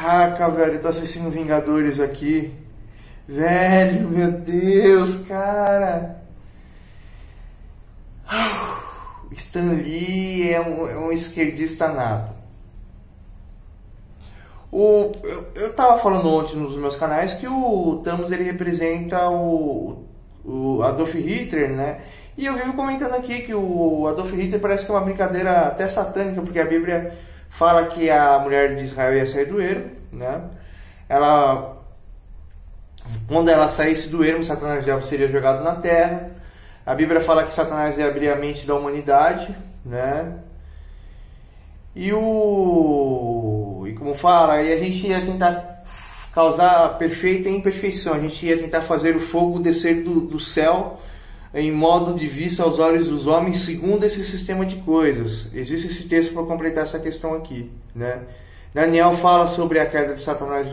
Caraca, velho, eu tô assistindo Vingadores aqui. Velho, meu Deus, cara. Stan Lee é um esquerdista nato. Eu tava falando ontem nos meus canais que o Thanos ele representa o Adolf Hitler, né? E eu vivo comentando aqui que o Adolf Hitler parece que é uma brincadeira até satânica, porque a Bíblia fala que a mulher de Israel ia sair do ermo, né? Quando ela saísse do ermo, Satanás já seria jogado na terra. A Bíblia fala que Satanás ia abrir a mente da humanidade, né? E como fala, e a gente ia tentar causar a perfeita imperfeição. A gente ia tentar fazer o fogo descer do céu em modo de vista aos olhos dos homens, segundo esse sistema de coisas. Existe esse texto para completar essa questão aqui, né? Daniel fala sobre a queda de Satanás,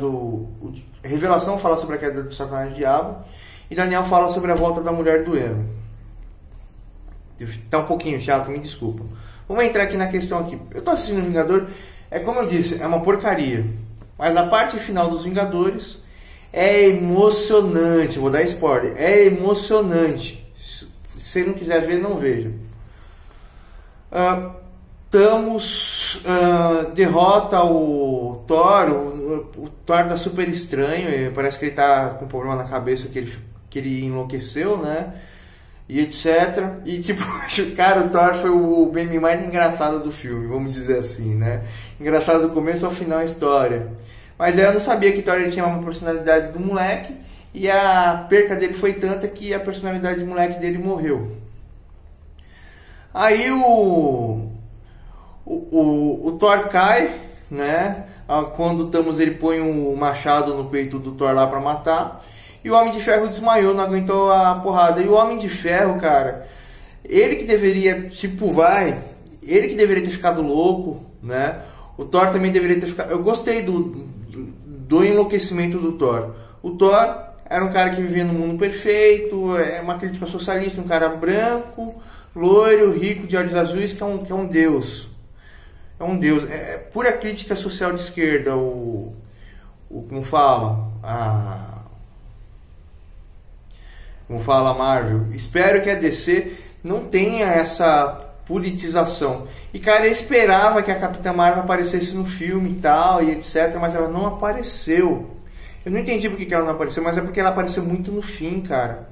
Revelação fala sobre a queda de Satanás e diabo, e Daniel fala sobre a volta da mulher do ermo. Tá um pouquinho chato, me desculpa. Vamos entrar aqui na questão aqui. Eu tô assistindo o Vingador, como eu disse, é uma porcaria. Mas a parte final dos Vingadores é emocionante. Vou dar spoiler. É emocionante. Se você não quiser ver, não veja. Thanos derrota o Thor. O Thor tá super estranho. Parece que ele tá com um problema na cabeça que ele enlouqueceu, né? E etc. E tipo, cara, o Thor foi o meme mais engraçado do filme, vamos dizer assim, né? Engraçado do começo ao final da história. Mas eu não sabia que Thor ele tinha uma personalidade do moleque, e a perca dele foi tanta que a personalidade do moleque dele morreu. Aí o Thor cai, né? Quando o Thanos ele põe um machado no peito do Thor lá pra matar. E o Homem de Ferro desmaiou, não aguentou a porrada. E o Homem de Ferro, cara, ele que deveria, ele que deveria ter ficado louco, né? O Thor também deveria ter ficado... Eu gostei do enlouquecimento do Thor. O Thor era um cara que vivia no mundo perfeito, é uma crítica socialista, um cara branco, loiro, rico, de olhos azuis, que é um deus. É um deus. É pura crítica social de esquerda, como fala? Como fala a Marvel. Espero que a DC não tenha essa politização. E cara, eu esperava que a Capitã Marvel aparecesse no filme e tal, e etc, mas ela não apareceu. Eu não entendi porque que ela não apareceu, mas é porque ela apareceu muito no fim, cara.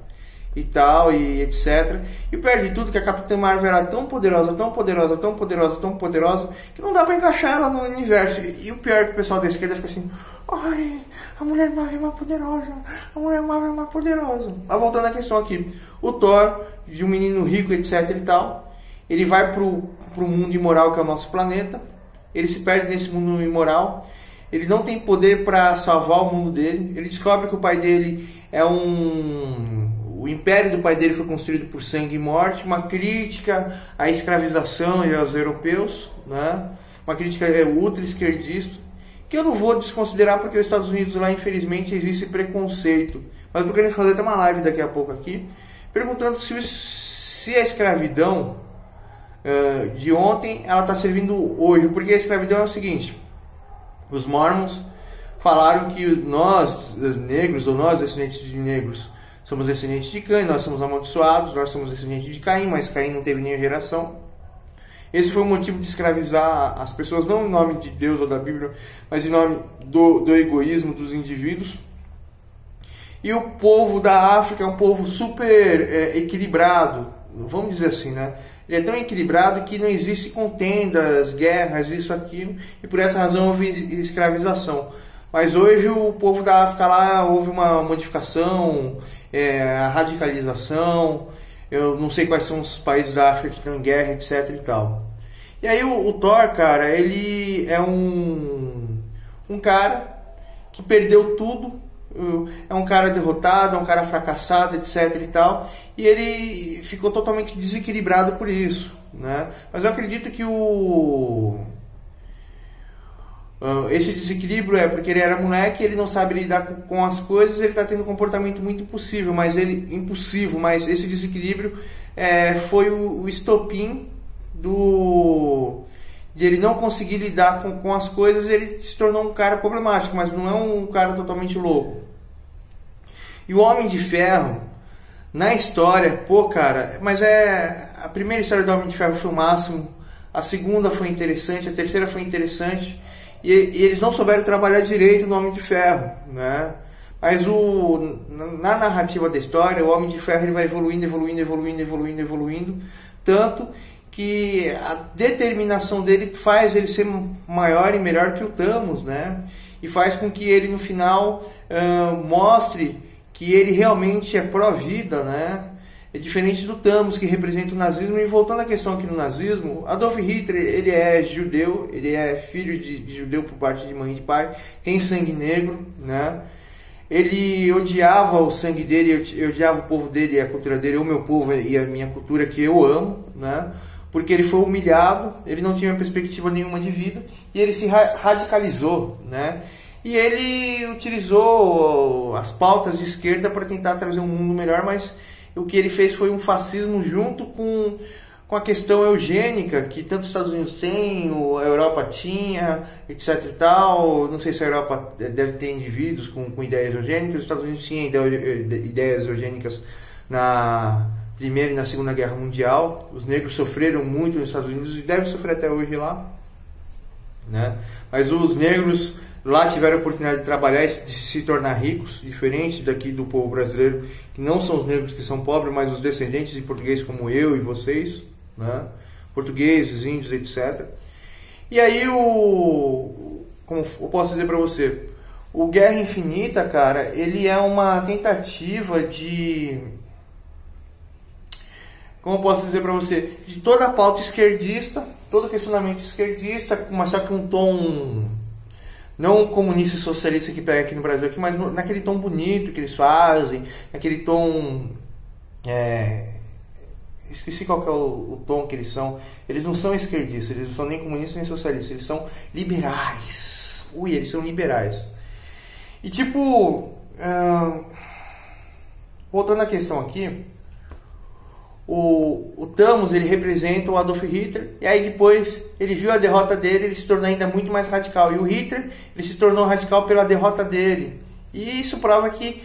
E tal, e etc. E pior de tudo, que a Capitã Marvel era tão poderosa, tão poderosa, tão poderosa, tão poderosa, que não dá pra encaixar ela no universo. E o pior é que o pessoal da esquerda fica assim: ai, a Mulher Marvel é mais poderosa, a Mulher Marvel é mais poderosa. Mas voltando à questão aqui, o Thor, de um menino rico, etc e tal, ele vai pro mundo imoral que é o nosso planeta. Ele se perde nesse mundo imoral. Ele não tem poder para salvar o mundo dele. Ele descobre que o pai dele o império do pai dele foi construído por sangue e morte, uma crítica à escravização e aos europeus, né? Uma crítica ultra esquerdista, que eu não vou desconsiderar porque os Estados Unidos lá, infelizmente, existe preconceito. Mas eu tô querendo fazer até uma live daqui a pouco aqui, perguntando se a escravidão de ontem, ela está servindo hoje. Porque a escravidão é o seguinte: os Mormons falaram que nós, negros, ou nós, descendentes de negros, somos descendentes de Caim, nós somos amaldiçoados, nós somos descendentes de Caim, mas Caim não teve nenhuma geração. Esse foi o motivo de escravizar as pessoas, não em nome de Deus ou da Bíblia, mas em nome do egoísmo dos indivíduos. E o povo da África é um povo super equilibrado, vamos dizer assim, né? Ele é tão equilibrado que não existe contendas, guerras, isso, aquilo, e por essa razão houve escravização. Mas hoje o povo da África lá houve uma modificação, a radicalização. Eu não sei quais são os países da África que estão em guerra, etc e tal. E aí o Thor, cara, ele é um cara que perdeu tudo. É um cara derrotado, é um cara fracassado, etc e tal. E ele ficou totalmente desequilibrado por isso, né? Mas eu acredito que esse desequilíbrio é porque ele era moleque, ele não sabe lidar com as coisas, ele está tendo um comportamento muito impossível, mas esse desequilíbrio foi o estopim de ele não conseguir lidar com as coisas, ele se tornou um cara problemático, mas não é um cara totalmente louco. E o Homem de Ferro, na história, pô, cara, mas a primeira história do Homem de Ferro foi o máximo, a segunda foi interessante, a terceira foi interessante, e eles não souberam trabalhar direito no Homem de Ferro, né? Mas na narrativa da história, o Homem de Ferro ele vai evoluindo, tanto que a determinação dele faz ele ser maior e melhor que o Thanos, né? E faz com que ele no final mostre que ele realmente é pró-vida, né? É diferente do Thanos, que representa o nazismo. E voltando à questão aqui do nazismo, Adolf Hitler, ele é judeu, ele é filho de judeu por parte de mãe e de pai, tem sangue negro, né? Ele odiava o sangue dele, eu odiava o povo dele e a cultura dele, o meu povo e a minha cultura, que eu amo, né? Porque ele foi humilhado, ele não tinha perspectiva nenhuma de vida, e ele se radicalizou, né? E ele utilizou as pautas de esquerda para tentar trazer um mundo melhor, mas o que ele fez foi um fascismo junto com a questão eugênica, que tanto os Estados Unidos têm, a Europa tinha, etc e tal. Não sei se a Europa deve ter indivíduos com ideias eugênicas, os Estados Unidos tinham ideias eugênicas na Primeira e na Segunda Guerra Mundial. Os negros sofreram muito nos Estados Unidos e devem sofrer até hoje lá, né? Mas os negros lá tiveram a oportunidade de trabalhar e de se tornar ricos, diferente daqui do povo brasileiro, que não são os negros que são pobres, mas os descendentes de portugueses como eu e vocês, né? Portugueses, índios, etc. E aí como eu posso dizer para você, o Guerra Infinita, cara, ele é uma tentativa de, como eu posso dizer para você, de toda a pauta esquerdista, todo questionamento esquerdista, mas só que um tom não comunista e socialista que pega aqui no Brasil, aqui, mas naquele tom bonito que eles fazem, naquele tom... esqueci qual que é o tom que eles são. Eles não são esquerdistas, eles não são nem comunistas nem socialistas, eles são liberais. Eles são liberais. E tipo, voltando à questão aqui, o Thanos, ele representa o Adolf Hitler, e aí depois ele viu a derrota dele, ele se tornou ainda muito mais radical, e o Hitler, ele se tornou radical pela derrota dele, e isso prova que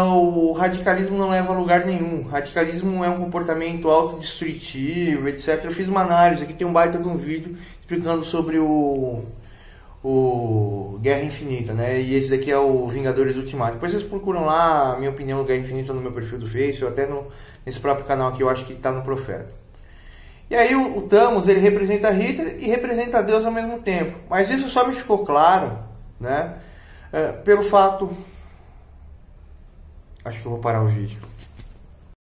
o radicalismo não leva a lugar nenhum. Radicalismo é um comportamento autodestrutivo, etc. Eu fiz uma análise, aqui tem um baita de um vídeo explicando sobre o Guerra Infinita, né? E esse daqui é o Vingadores Ultimato. Depois vocês procuram lá a minha opinião do Guerra Infinita no meu perfil do Face, ou até nesse próprio canal aqui, eu acho que está no Profeta. E aí o Thanos, ele representa Hitler e representa Deus ao mesmo tempo. Mas isso só me ficou claro, né? Pelo fato... Acho que eu vou parar o vídeo.